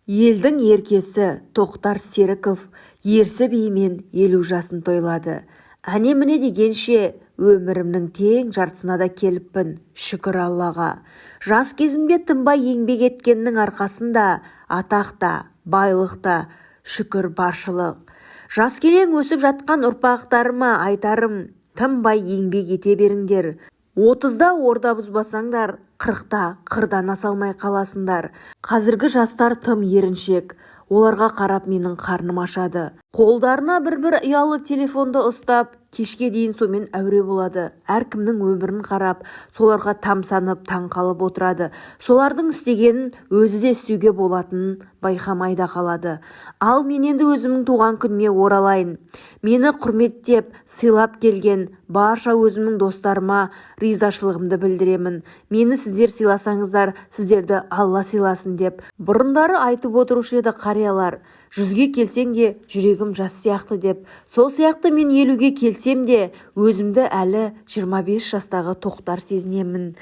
Елдің еркесі Тоқтар Серіков ерсі биімен 50 жасын тойлады. Әне-міне дегенше өмірімнің тең жартысына да келіппін, шүкір Аллаға. Жас кезімде тынбай еңбек еткеннің арқасында атақ та, байлық та, шүкір баршылық. Жас келең өсіп жатқан ұрпақтарыма айтарым, тынбай еңбек ете беріңдер. 30-да орда бұзбасаңдар, 40-та қырдан аса алмай қаласыңдар. Қазіргі жастар тым еріншек, оларға қарап менің қарным ашады. Қолдарына бір ұялы телефонды ұстап, кешке дейін сомен әуре болады. Әркімнің өмірін қарап, соларға тамсанып, таң қалып отырады. Солардың істегенін өзі де істеуге болатынын байқамай да қалады. Ал мен енді өзімнің туған күніме оралайын. Мені құрметтеп, сыйлап келген барша өзімнің достарыма ризашылығымды білдіремін. Мені сіздер сыйласаңыздар, сіздерді Алла сыйласын деп бұрындары айтып отырушы еді қариялар. 100-ге келсең де жүрегім жас сияқты деп. Сол сияқты мен 50-ге келсем де өзімді әлі 25 жастағы Тоқтар сезінемін.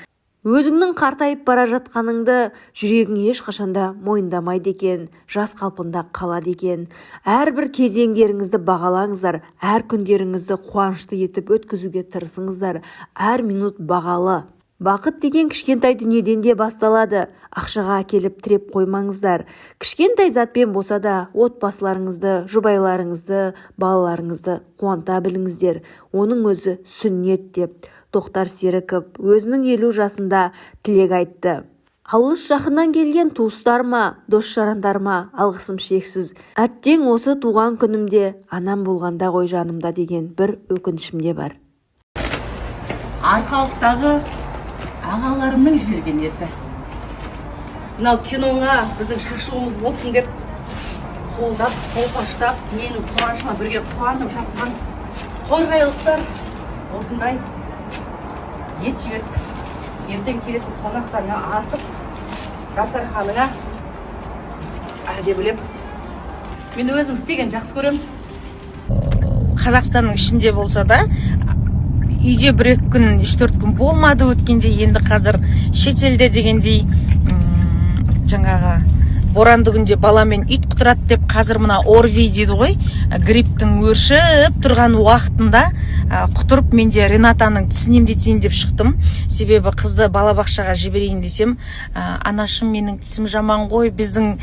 Өзіңнің қартайып бара жатқаныңды жүрегің ешқашанда мойындамайды екен, жас қалпында қалады екен. Әрбір кезеңдеріңізді бағалаңыздар, әр күндеріңізді қуанышты етіп өткізуге тырысыңыздар. Әр минут бағалы. Бақыт деген кішкентай дүниеден де басталады. Ақшаға әкеліп тіреп қоймаңыздар. Кішкентай затпен болса да отбасыларыңызды, жұбайларыңызды, балаларыңызды қуанта біліңіздер. Оның өзі сүннет деп Тоқтар Серіков өзінің 50 жасында тілек айтты. Алыс жақыннан келген туыстарыма, дос-жарандарыма алғысым шексіз. Әттең осы туған күнімде анам болғанда ғой жанымда деген бір өкінішім де бар. Арқалықтағы ағаларымның жіберген еді. Мынау киноға біздің шашылуымыз болсын деп қолдап, қолпаштап, менің қуанышыма бірге қуанып жатқан қойғайлықтар осындай ет жіберіп, ертең келетін қонақтарына асып, дастарханыңа әдемілеп. Мен өзім істеген жақсы көрем. Қазақстанның ішінде болса да, үйде 1-2 күн, 3-4 күн болмады өткенде, енді қазір шетелде дегендей жаңағы боранды күнде баламен ит құтырады деп қазір мына ОРВИ дейді ғой, грипптің өршіп тұрған уақытында құтырып менде Ренатаның тісін емдетейін деп шықтым. Себебі қызды балабақшаға жіберейін десем, анашым менің тісім жаман ғой, біздің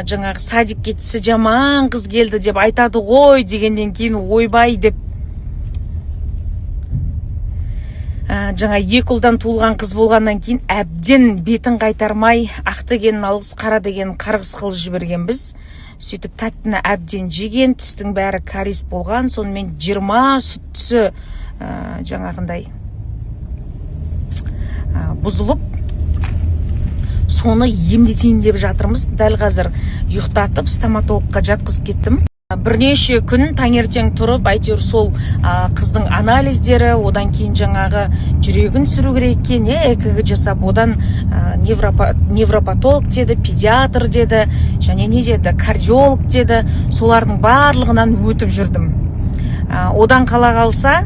жаңағы садикке тісі жаман қыз келді деп айтады ғой дегеннен кейін ойбай деп жаңа 2 ұлдан туылған қыз болғаннан кейін әбден бетін қайтармай ақ деген алғыс, қара деген қарғыс қылып жіберген біз. Сөйтіп тәттіні әбден жеген, тістің бәрі кариес болған, сонымен 20 сүт түсі жаңағындай бұзылып, соны емдетейін деп жатырмыз. Дәл қазір ұйықтатып стоматологқа жатқызып кеттім. Бірнеше күн таңертең тұрып, әйтеуір сол қыздың анализдері, одан кейін жаңағы жүрегін түсіру керек екен, ЭКГ жасап, одан невропатолог деді, педиатр деді, және не деді, кардиолог деді. Солардың барлығынан өтіп жүрдім. Одан қала қалса,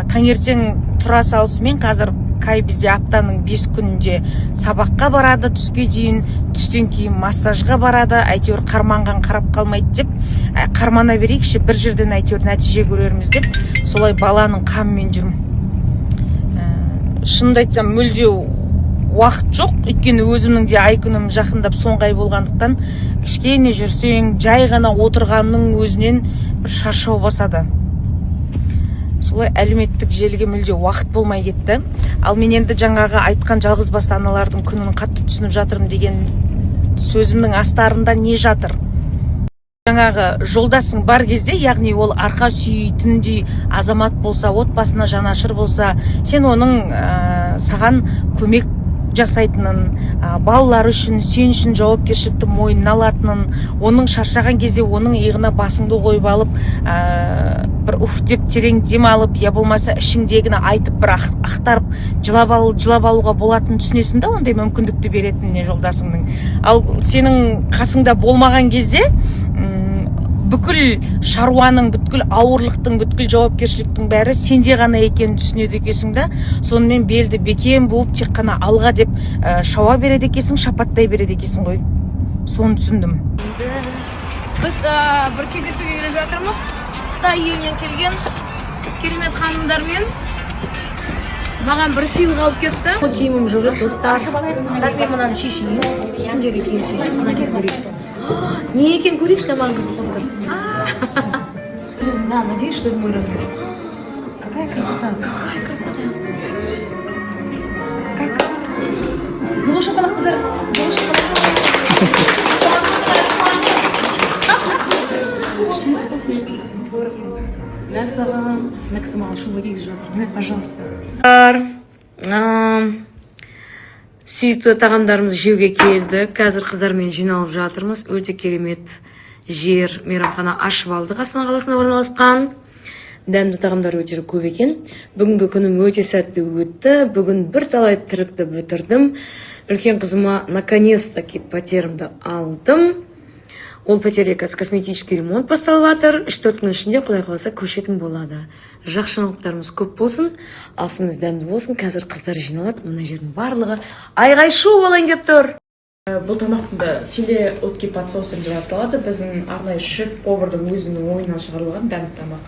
таңертең тұра салысымен қазір бізде аптаның 5 күнінде сабаққа барады, түске дейін, түстен кейін массажға барады. Әйтеуір қарманған қарап қалмайды деп, қармана берейікші, бір жерден әйтеуір нәтиже көрерміз деп, солай баланың қамымен жүрмін. Шынымды айтсам, мүлде уақыт жоқ, өйткені өзімнің де ай күнім жақындап соңғай болғандықтан, кішкене жүрсең, жай ғана отырғанның өзінен бір шаршау басады. Солай әлеуметтік желіге мүлде уақыт болмай кетті. Ал мен енді жаңағы айтқан жалғыз басты аналардың күнін қатты түсініп жатырмын деген сөзімнің астарында не жатыр? Жаңағы жолдасың бар кезде, яғни ол арқа сүйейтіндей азамат болса, отбасына жанашыр болса, сен оның саған көмек жасайтынын, балалар үшін, сен үшін жауапкершілікті мойнына алатынын, оның шаршаған кезде оның иығына басыңды қойып алып, бір уф деп терең дем алып, я болмаса ішіңдегіні айтып бір ақтарып жылап алуға болатынын түсінесің да, ондай мүмкіндікті беретініне жолдасыңның. Ал сенің қасыңда болмаған кезде бүкіл шаруаның, бүткіл ауырлықтың, бүткіл жауапкершіліктің бәрі сенде ғана екенін түсінеді екенсің да, сонымен белді бекем буып тек қана алға деп шауа береді екенсің, шапаттай береді екенсің ғой. Соны түсіндім. Біз бір кездесуге келіп жатырмыз. Қытай елінен келген керемет ханымдармен маған бір сыйлық алып кетті. Киімім жоқ еді достар. Так мен мынаны шешейін. Үстімдегі киім шешіп, мына киім көрейік. Не екен көрейікші, маған қызық болып тұр. Да, надеюсь, что это мой размер. Какая красота, какая красота. Как? Ну, шапалақ қыздар. Мәссаған, мына кісі маған шуба кигізіп жатыр. Міне, пожалуйста. Сүйікті тағамдарымыз жеуге келді. Қазір қыздармен жиналып жатырмыз. Өте керемет жер, мейрамхана ашып алдық. Астана қаласында орналасқан. Дәмді тағамдар өте көп екен. Бүгінгі күнім өте сәтті өтті. Бүгін бір талай тірікті бітірдім. Үлкен қызыма наконец-таки пәтерімді алдым. Ол пәтерде қазір косметический ремонт басталып жатыр. 3-4 күн ішінде құдай қаласа көшетін болады. Жақсы жаңалықтарымыз көп болсын, асымыз дәмді болсын. Қазір қыздар жиналады. Мына жердің барлығы айғай-шу болайын деп тұр. Бұл тамақтың филе утки под соусом деп аталады. Біздің арнайы шеф-повардың өзінің ойынан шығарылған дәмді тамақ.